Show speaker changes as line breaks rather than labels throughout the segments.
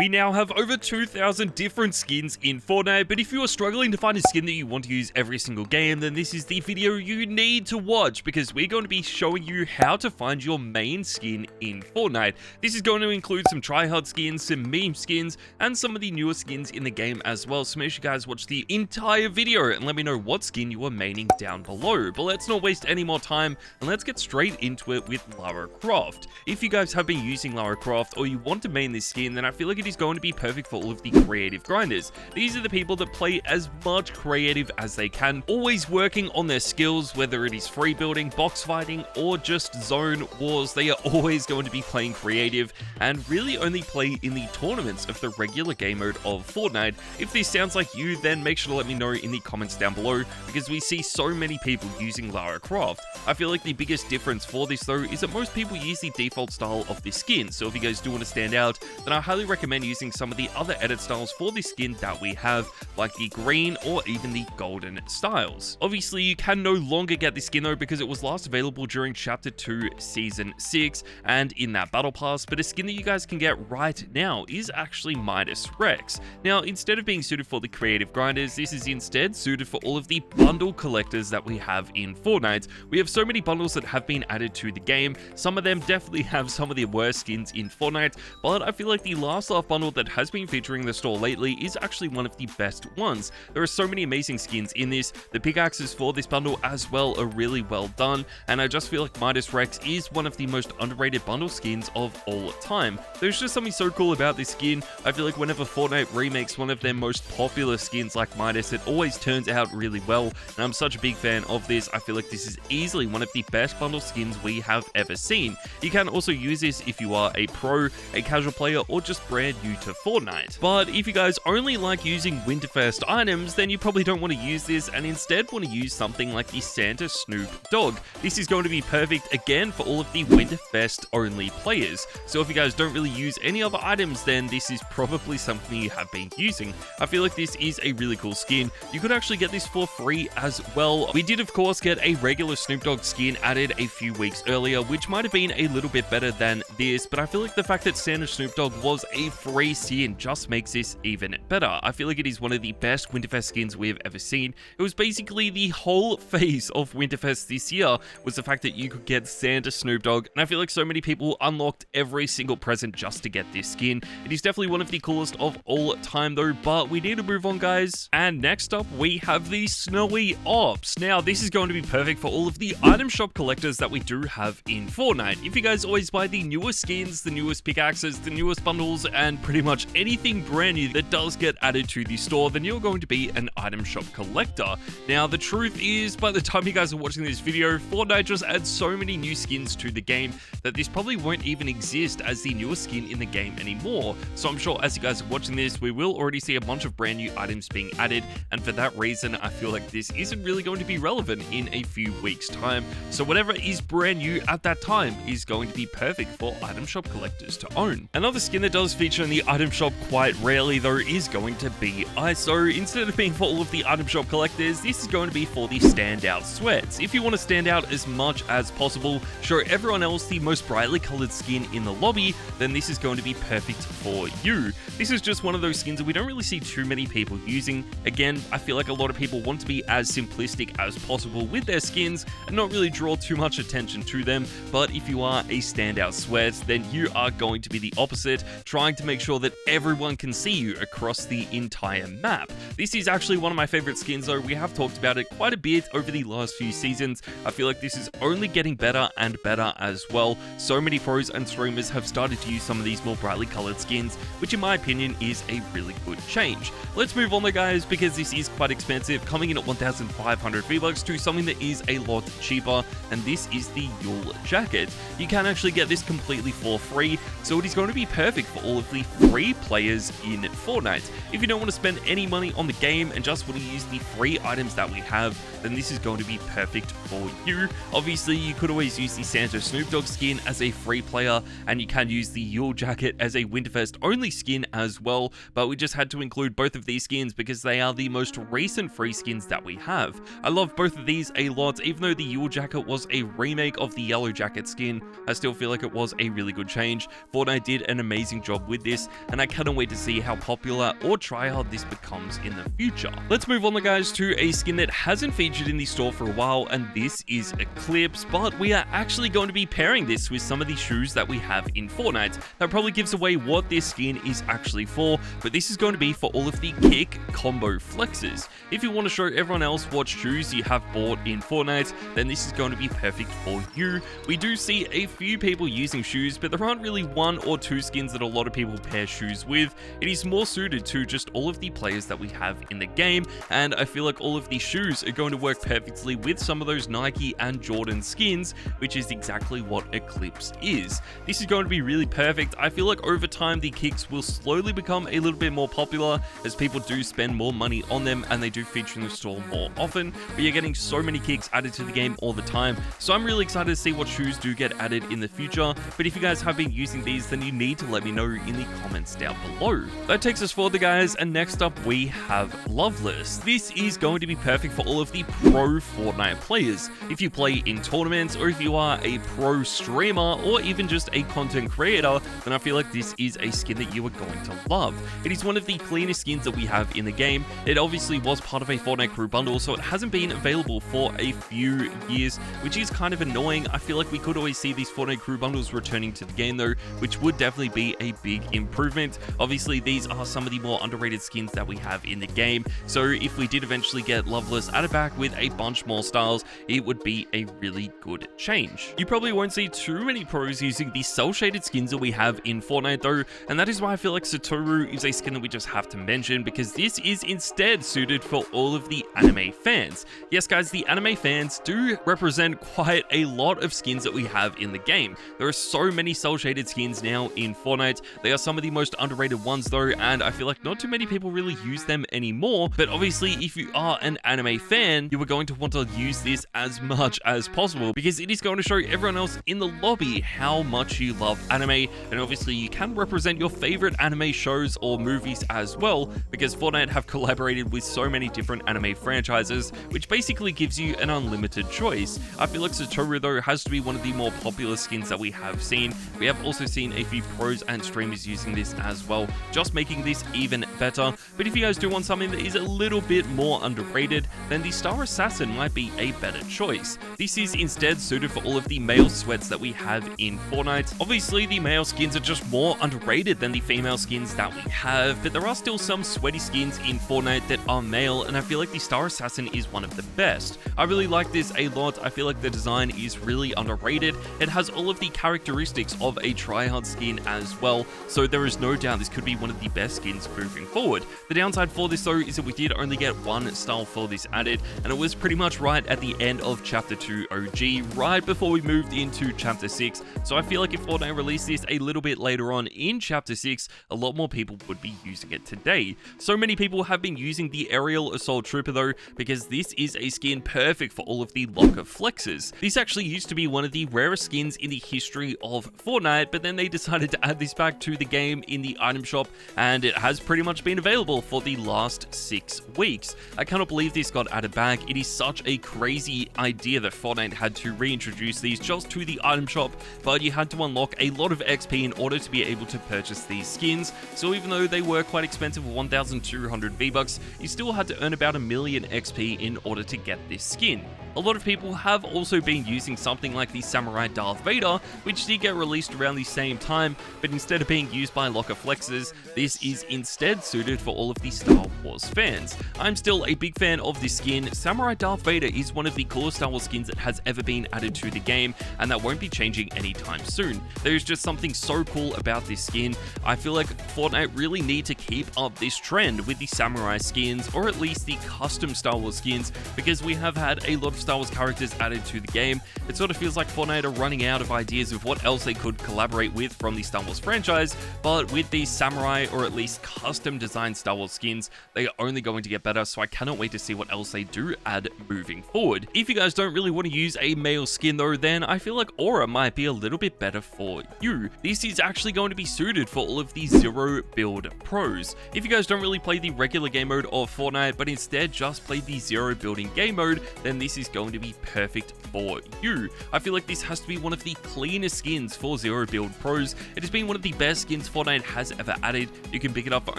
We now have over 2,000 different skins in Fortnite, but if you are struggling to find a skin that you want to use every single game, then this is the video you need to watch, because we're going to be showing you how to find your main skin in Fortnite. This is going to include some Tryhard skins, some meme skins, and some of the newer skins in the game as well, so make sure you guys watch the entire video and let me know what skin you are maining down below. But let's not waste any more time, and let's get straight into it with Lara Croft. If you guys have been using Lara Croft, or you want to main this skin, then I feel like it is going to be perfect for all of the creative grinders. These are the people that play as much creative as they can, always working on their skills, whether it is free building, box fighting, or just zone wars. They are always going to be playing creative and really only play in the tournaments of the regular game mode of Fortnite. If this sounds like you, then make sure to let me know in the comments down below, because we see so many people using Lara Croft. I feel like the biggest difference for this though is that most people use the default style of this skin, so if you guys do want to stand out, then I highly recommend using some of the other edit styles for this skin that we have, like the green or even the golden styles. Obviously, you can no longer get this skin though, because it was last available during Chapter 2 Season 6 and in that Battle Pass, but a skin that you guys can get right now is actually Midas Rex. Now, instead of being suited for the creative grinders, this is instead suited for all of the bundle collectors that we have in Fortnite. We have so many bundles that have been added to the game. Some of them definitely have some of the worst skins in Fortnite, but I feel like the last bundle that has been featuring the store lately is actually one of the best ones. There are so many amazing skins in this. The pickaxes for this bundle as well are really well done, and I just feel like Midas Rex is one of the most underrated bundle skins of all time. There's just something so cool about this skin. I feel like whenever Fortnite remakes one of their most popular skins like Midas, it always turns out really well, and I'm such a big fan of this. I feel like this is easily one of the best bundle skins we have ever seen. You can also use this if you are a pro, a casual player, or just brand new to Fortnite. But if you guys only like using Winterfest items, then you probably don't want to use this and instead want to use something like the Santa Snoop Dog. This is going to be perfect again for all of the Winterfest only players. So if you guys don't really use any other items, then this is probably something you have been using. I feel like this is a really cool skin. You could actually get this for free as well. We did of course get a regular Snoop Dogg skin added a few weeks earlier, which might have been a little bit better than this, but I feel like the fact that Santa Snoop Dogg was a free skin just makes this even better. I feel like it is one of the best Winterfest skins we've ever seen. It was basically the whole face of Winterfest this year, was the fact that you could get Santa Snoop Dogg, and I feel like so many people unlocked every single present just to get this skin. It is definitely one of the coolest of all time though, but we need to move on, guys. And next up, we have the Snowy Ops. Now, this is going to be perfect for all of the item shop collectors that we do have in Fortnite. If you guys always buy the newest skins, the newest pickaxes, the newest bundles, and pretty much anything brand new that does get added to the store, then you're going to be an item shop collector. Now, the truth is, by the time you guys are watching this video, Fortnite just adds so many new skins to the game that this probably won't even exist as the newest skin in the game anymore. So I'm sure as you guys are watching this, we will already see a bunch of brand new items being added, and for that reason, I feel like this isn't really going to be relevant in a few weeks' time. So whatever is brand new at that time is going to be perfect for item shop collectors to own. Another skin that does feature in the item shop quite rarely though is going to be ISO. Instead of being for all of the item shop collectors, this is going to be for the Standout sweats. If you want to stand out as much as possible, show everyone else the most brightly colored skin in the lobby, then this is going to be perfect for you. This is just one of those skins that we don't really see too many people using. Again, I feel like a lot of people want to be as simplistic as possible with their skins and not really draw too much attention to them, but if you are a Standout sweat, then you are going to be the opposite, trying to make sure that everyone can see you across the entire map. This is actually one of my favorite skins though. We have talked about it quite a bit over the last few seasons. I feel like this is only getting better and better as well. So many pros and streamers have started to use some of these more brightly colored skins, which in my opinion is a really good change. Let's move on though, guys, because this is quite expensive, coming in at 1,500 V-Bucks to something that is a lot cheaper, and this is the Yule Jacket. You can actually get this completely for free, so it is going to be perfect for all of the free players in Fortnite. If you don't want to spend any money on the game and just want to use the free items that we have, then this is going to be perfect for you. Obviously, you could always use the Santa Snoop Dogg skin as a free player, and you can use the Yule Jacket as a Winterfest only skin as well, but we just had to include both of these skins because they are the most recent free skins that we have. I love both of these a lot. Even though the Yule Jacket was a remake of the Yellow Jacket skin, I still feel like it was a really good change. Fortnite did an amazing job with this. this, and I cannot wait to see how popular or tryhard this becomes in the future. Let's move on, guys, to a skin that hasn't featured in the store for a while, and this is Eclipse, but we are actually going to be pairing this with some of the shoes that we have in Fortnite. That probably gives away what this skin is actually for, but this is going to be for all of the kick combo flexes. If you want to show everyone else what shoes you have bought in Fortnite, then this is going to be perfect for you. We do see a few people using shoes, but there aren't really one or two skins that a lot of people pair shoes with. It is more suited to just all of the players that we have in the game, and I feel like all of these shoes are going to work perfectly with some of those Nike and Jordan skins, which is exactly what Eclipse is. This is going to be really perfect. I feel like over time the kicks will slowly become a little bit more popular as people do spend more money on them and they do feature in the store more often, but you're getting so many kicks added to the game all the time, so I'm really excited to see what shoes do get added in the future. But if you guys have been using these, then you need to let me know in the comments down below. That takes us forward, guys, and next up we have Loveless. This is going to be perfect for all of the pro Fortnite players. If you play in tournaments, or if you are a pro streamer, or even just a content creator, then I feel like this is a skin that you are going to love. It is one of the cleanest skins that we have in the game. It obviously was part of a Fortnite crew bundle, so it hasn't been available for a few years, which is kind of annoying. I feel like we could always see these Fortnite crew bundles returning to the game though, which would definitely be a big improvement. Obviously, these are some of the more underrated skins that we have in the game, so if we did eventually get Loveless added back with a bunch more styles, it would be a really good change. You probably won't see too many pros using the cel-shaded skins that we have in Fortnite though, and that is why I feel like Satoru is a skin that we just have to mention, because this is instead suited for all of the anime fans. Yes, guys, the anime fans do represent quite a lot of skins that we have in the game. There are so many cel-shaded skins now in Fortnite. They are some of the most underrated ones though, and I feel like not too many people really use them anymore, but obviously if you are an anime fan, you are going to want to use this as much as possible, because it is going to show everyone else in the lobby how much you love anime, and obviously you can represent your favorite anime shows or movies as well, because Fortnite have collaborated with so many different anime franchises, which basically gives you an unlimited choice. I feel like Satoru though has to be one of the more popular skins that we have seen. We have also seen a few pros and streamers using this as well, just making this even better. But if you guys do want something that is a little bit more underrated, then the Star Assassin might be a better choice. This is instead suited for all of the male sweats that we have in Fortnite. Obviously, the male skins are just more underrated than the female skins that we have, but there are still some sweaty skins in Fortnite that are male, and I feel like the Star Assassin is one of the best. I really like this a lot. I feel like the design is really underrated. It has all of the characteristics of a tryhard skin as well, so there is no doubt this could be one of the best skins moving forward. The downside for this though is that we did only get one style for this added, and it was pretty much right at the end of Chapter 2 OG, right before we moved into Chapter 6, so I feel like if Fortnite released this a little bit later on in Chapter 6, a lot more people would be using it today. So many people have been using the Aerial Assault Trooper though, because this is a skin perfect for all of the locker flexes. This actually used to be one of the rarest skins in the history of Fortnite, but then they decided to add this back to the game in the item shop, and it has pretty much been available for the last 6 weeks. I cannot believe this got added back. It is such a crazy idea that Fortnite had to reintroduce these just to the item shop, but you had to unlock a lot of XP in order to be able to purchase these skins. So even though they were quite expensive, 1,200 V-Bucks, you still had to earn about 1 million XP in order to get this skin. A lot of people have also been using something like the Samurai Darth Vader, which did get released around the same time, but instead of being used by locker flexes, this is instead suited for all of the Star Wars fans. I'm still a big fan of this skin. Samurai Darth Vader is one of the coolest Star Wars skins that has ever been added to the game, and that won't be changing anytime soon. There's just something so cool about this skin. I feel like Fortnite really need to keep up this trend with the Samurai skins, or at least the custom Star Wars skins, because we have had a lot of Star Wars characters added to the game. It sort of feels like Fortnite are running out of ideas of what else they could collaborate with from the Star Wars franchise, but with these Samurai, or at least custom designed Star Wars skins, they are only going to get better, so I cannot wait to see what else they do add moving forward. If you guys don't really want to use a male skin though, then I feel like Aura might be a little bit better for you. This is actually going to be suited for all of the zero build pros. If you guys don't really play the regular game mode of Fortnite, but instead just play the zero building game mode, then this is going to be perfect for you. I feel like this has to be one of the cleanest skins for Zero Build Pros. It has been one of the best skins Fortnite has ever added. You can pick it up for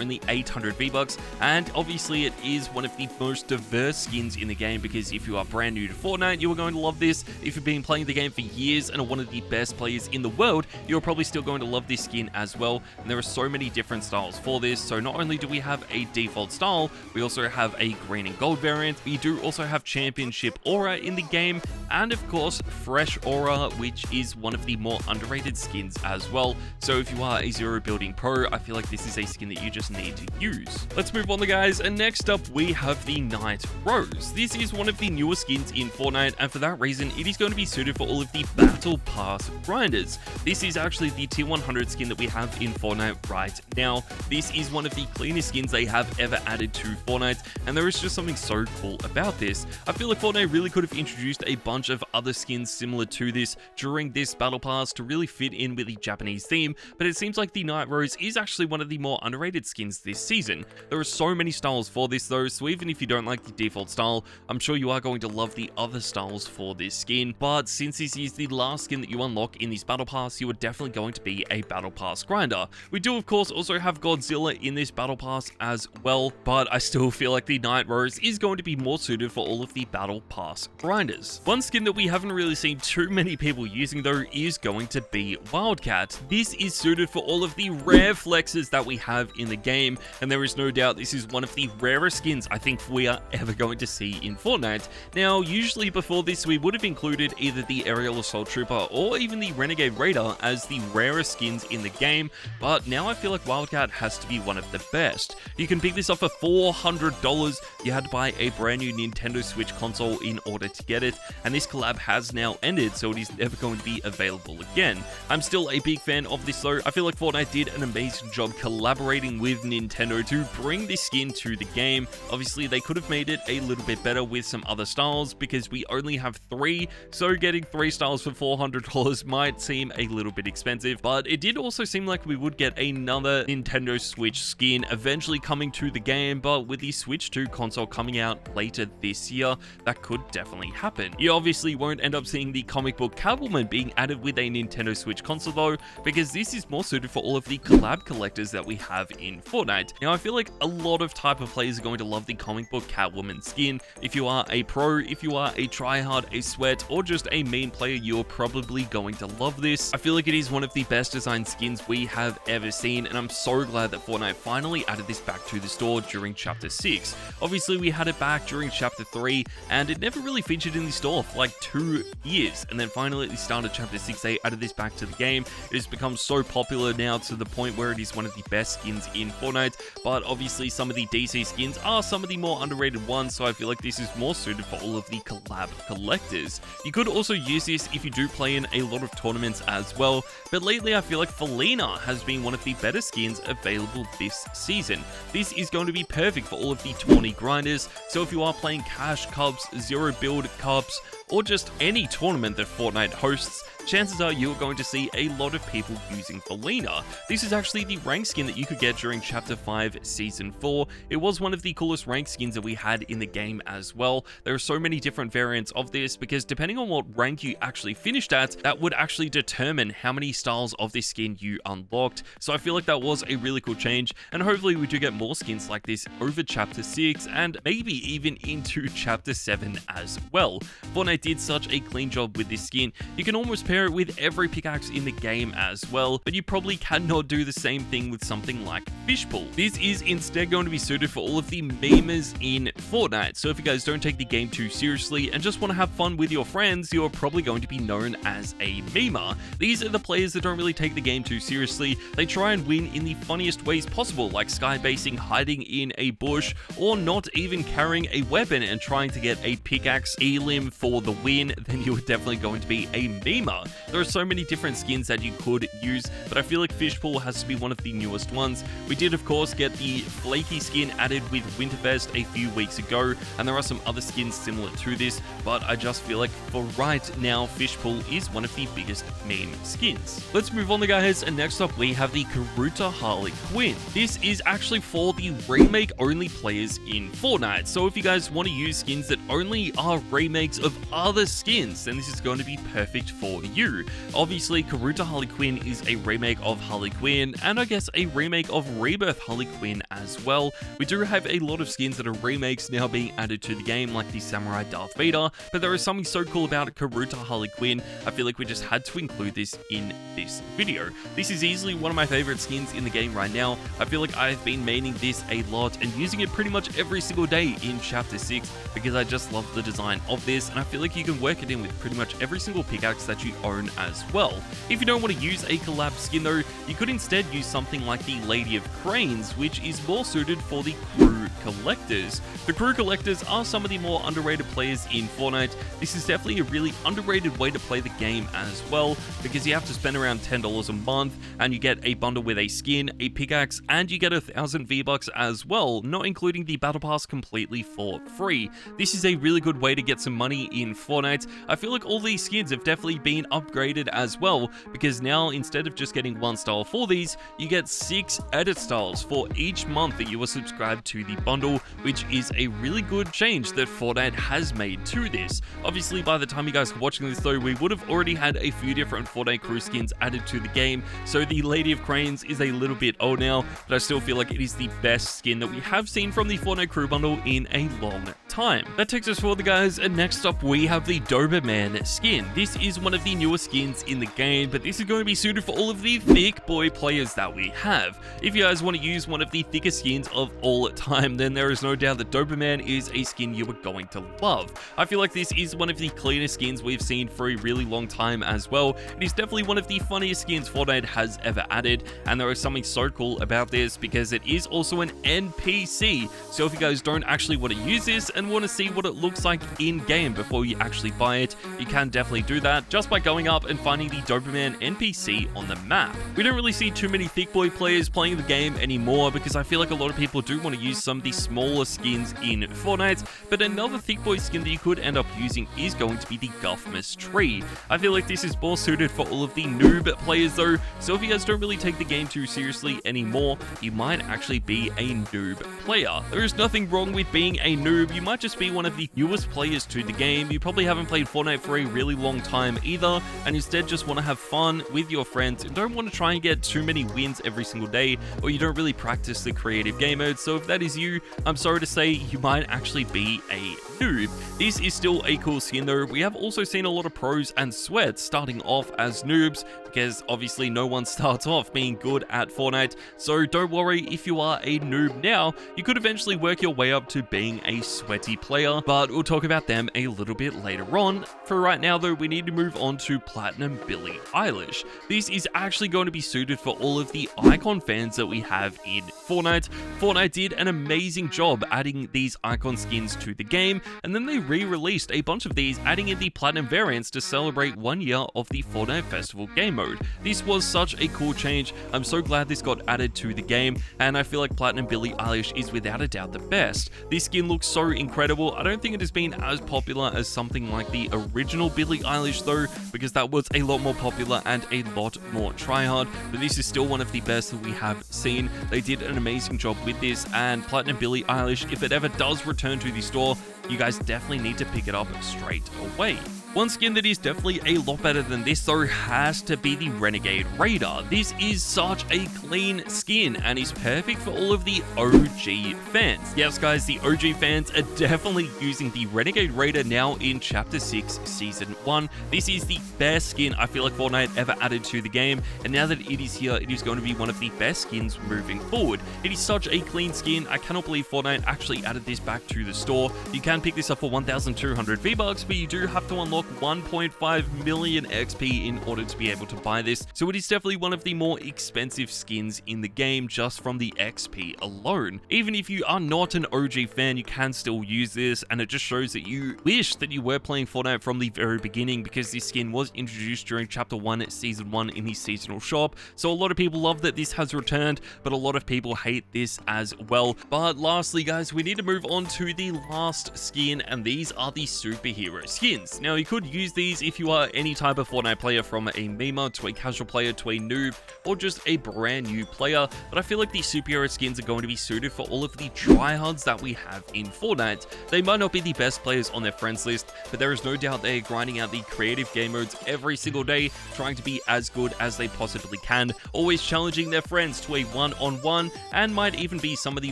only 800 V-Bucks, and obviously it is one of the most diverse skins in the game, because if you are brand new to Fortnite, you are going to love this. If you've been playing the game for years and are one of the best players in the world, you're probably still going to love this skin as well. And there are so many different styles for this. So not only do we have a default style, we also have a green and gold variant. We do also have championship aura in the game, and of course fresh aura, which is one of the more underrated skins as well. So if you are a Zero Building Pro, I feel like this is a skin that you just need to use. Let's move on, guys, and next up we have the Night Rose. This is one of the newer skins in Fortnite, and for that reason it is going to be suited for all of the Battle Pass grinders. This is actually the tier 100 skin that we have in Fortnite right now. This is one of the cleanest skins they have ever added to Fortnite, and there is just something so cool about this. I feel like Fortnite really could have introduced a bunch of other skins similar to this during this Battle Pass to really fit in with the Japanese theme, but it seems like the Night Rose is actually one of the more underrated skins this season. There are so many styles for this though, so even if you don't like the default style, I'm sure you are going to love the other styles for this skin. But since this is the last skin that you unlock in this Battle Pass, you are definitely going to be a Battle Pass grinder. We do of course also have Godzilla in this Battle Pass as well, but I still feel like the Night Rose is going to be more suited for all of the Battle Pass grinders. One skin that we haven't really seen too many people using though is going to be Wildcat. This is suited for all of the rare flexes that we have in the game, and there is no doubt this is one of the rarest skins I think we are ever going to see in Fortnite. Now, usually before this we would have included either the Aerial Assault Trooper or even the Renegade Raider as the rarest skins in the game, but now I feel like Wildcat has to be one of the best. You can pick this up for $400. You had to buy a brand new Nintendo Switch console in order to get it, and this collab has now ended, so it is never going to be available again. I'm still a big fan of this though. I feel like Fortnite did an amazing job collaborating with Nintendo to bring this skin to the game. Obviously they could have made it a little bit better with some other styles, because we only have 3, so getting 3 styles for $400 might seem a little bit expensive, but it did also seem like we would get another Nintendo Switch skin eventually coming to the game. But with the Switch 2 console coming out later this year, that could definitely happen. You obviously won't end up seeing the comic book Catwoman being added with a Nintendo Switch console though, because this is more suited for all of the collab collectors that we have in Fortnite. Now I feel like a lot of type of players are going to love the comic book Catwoman skin. If you are a pro, if you are a tryhard, a sweat, or just a main player, you're probably going to love this. I feel like it is one of the best designed skins we have ever seen, and I'm so glad that Fortnite finally added this back to the store during Chapter 6. Obviously we had it back during Chapter 3, and it never really featured in the store for like 2 years, and then finally at the start of Chapter 6 they added this back to the game. It has become so popular now to the point where it is one of the best skins in Fortnite, but obviously some of the DC skins are some of the more underrated ones, so I feel like this is more suited for all of the collab collectors. You could also use this if you do play in a lot of tournaments as well, but lately I feel like Felina has been one of the better skins available this season. This is going to be perfect for all of the tourney grinders, so if you are playing Cash Cups, Zero Build Cups, or just any tournament that Fortnite hosts, chances are you're going to see a lot of people using Felina. This is actually the rank skin that you could get during Chapter 5 Season 4. It was one of the coolest rank skins that we had in the game as well. There are so many different variants of this, because depending on what rank you actually finished at, that would actually determine how many styles of this skin you unlocked. So I feel like that was a really cool change, and hopefully we do get more skins like this over Chapter 6 and maybe even into Chapter 7 as well. Fortnite did such a clean job with this skin. You can almost pair it with every pickaxe in the game as well, but you probably cannot do the same thing with something like Fishpool. This is instead going to be suited for all of the memers in Fortnite. So if you guys don't take the game too seriously and just want to have fun with your friends, you're probably going to be known as a memer. These are the players that don't really take the game too seriously. They try and win in the funniest ways possible, like skybasing, hiding in a bush, or not even carrying a weapon and trying to get a pickaxe elim for the win. Then you're definitely going to be a memer. There are so many different skins that you could use, but I feel like Fishpool has to be one of the newest ones. We did of course get the flaky skin added with Winterfest a few weeks ago, and there are some other skins similar to this, but I just feel like for right now, Fishpool is one of the biggest meme skins. Let's move on, guys, and next up we have the Karuta Harley Quinn. This is actually for the remake only players in Fortnite, so if you guys want to use skins that only are remakes of other skins, then this is going to be perfect for you. Obviously, Karuta Harley Quinn is a remake of Harley Quinn, and I guess a remake of Rebirth Harley Quinn as well. We do have a lot of skins that are remakes now being added to the game, like the Samurai Darth Vader, but there is something so cool about Karuta Harley Quinn. I feel like we just had to include this in this video. This is easily one of my favorite skins in the game right now. I feel like I've been maining this a lot and using it pretty much every single day in Chapter 6 because I just love the design of this, and I feel like you can work it in with pretty much every single pickaxe that you own as well. If you don't want to use a collab skin though, you could instead use something like the Lady of Cranes, which is more suited for the crew collectors. The crew collectors are some of the more underrated players in Fortnite. This is definitely a really underrated way to play the game as well, because you have to spend around $10 a month and you get a bundle with a skin, a pickaxe, and you get 1,000 V-Bucks as well, not including the battle pass completely for free. This is a really good way to get some money in Fortnite. I feel like all these skins have definitely been upgraded as well, because now instead of just getting one style for these, you get 6 edit styles for each month that you are subscribed to the bundle, which is a really good change that Fortnite has made to this. Obviously, by the time you guys are watching this though, we would have already had a few different Fortnite crew skins added to the game, so the Lady of Cranes is a little bit old now, but I still feel like it is the best skin that we have seen from the Fortnite crew bundle in a long time. That takes us forward, guys, and next up we have the Doberman skin. This is one of the newest skins in the game, but this is going to be suited for all of the thick boy players that we have. If you guys want to use one of the thickest skins of all time, then there is no doubt that Doberman is a skin you are going to love. I feel like this is one of the cleanest skins we've seen for a really long time as well. It is definitely one of the funniest skins Fortnite has ever added, and there is something so cool about this because it is also an NPC. So if you guys don't actually want to use this and want to see what it looks like in game before you actually buy it, you can definitely do that just by going up and finding the Doberman NPC on the map. We don't really see too many thick boy players playing the game anymore because I feel like a lot of people do want to use some of the smaller skins in Fortnite, but another thick boy skin that you could end up using is going to be the Guffmas Tree. I feel like this is more suited for all of the noob players though, so if you guys don't really take the game too seriously anymore, you might actually be a noob player. There is nothing wrong with being a noob. You might just be one of the newest players to the game. You probably haven't played Fortnite for a really long time either, and instead just want to have fun with your friends and don't want to try and get too many wins every single day, or you don't really practice the creative game mode. So if that is you, I'm sorry to say you might actually be a noob. This is still a cool skin though. We have also seen a lot of pros and sweats starting off as noobs, because obviously no one starts off being good at Fortnite, so don't worry if you are a noob now. You could eventually work your way up to being a sweaty player, but we'll talk about them a little bit later on. For right now though, we need to move on to Platinum Billie Eilish. This is actually going to be suited for all of the icon fans that we have in Fortnite. Fortnite did an amazing job adding these icon skins to the game, and then they re-released a bunch of these, adding in the Platinum variants to celebrate 1 year of the Fortnite Festival game mode. This was such a cool change. I'm so glad this got added to the game, and I feel like Platinum Billie Eilish is without a doubt the best. This skin looks so incredible. I don't think it has been as popular as something like the original Billie Eilish though, because that was a lot more popular and a lot more tryhard, but this is still one of the best that we have seen. They did an amazing job with this, and Platinum Billie Eilish, if it ever does return to the store, you guys definitely need to pick it up straight away. One skin that is definitely a lot better than this though has to be the Renegade Raider. This is such a clean skin and is perfect for all of the OG fans. Yes guys, the OG fans are definitely using the Renegade Raider now in Chapter 6 Season 1. This is the best skin I feel like Fortnite ever added to the game, and now that it is here, it is going to be one of the best skins moving forward. It is such a clean skin. I cannot believe Fortnite actually added this back to the store. You can pick this up for 1,200 V-Bucks, but you do have to unlock clock 1.5 million XP in order to be able to buy this, so it is definitely one of the more expensive skins in the game just from the XP alone. Even if you are not an OG fan, you can still use this, and it just shows that you wish that you were playing Fortnite from the very beginning, because this skin was introduced during Chapter 1 Season 1 in the seasonal shop. So a lot of people love that this has returned, but a lot of people hate this as well. But lastly, guys, we need to move on to the last skin, and these are the superhero skins. Now, you could use these if you are any type of Fortnite player, from a memer to a casual player to a noob, or just a brand new player, but I feel like these superhero skins are going to be suited for all of the tryhards that we have in Fortnite. They might not be the best players on their friends list, but there is no doubt they're grinding out the creative game modes every single day, trying to be as good as they possibly can, always challenging their friends to a one-on-one, and might even be some of the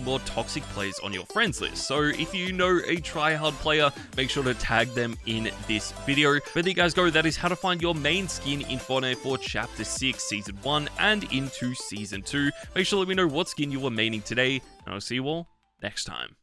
more toxic players on your friends list. So if you know a tryhard player, make sure to tag them in this video. But there you guys go, that is how to find your main skin in Fortnite for Chapter 6, Season 1, and into Season 2. Make sure to let me know what skin you were maining today, and I'll see you all next time.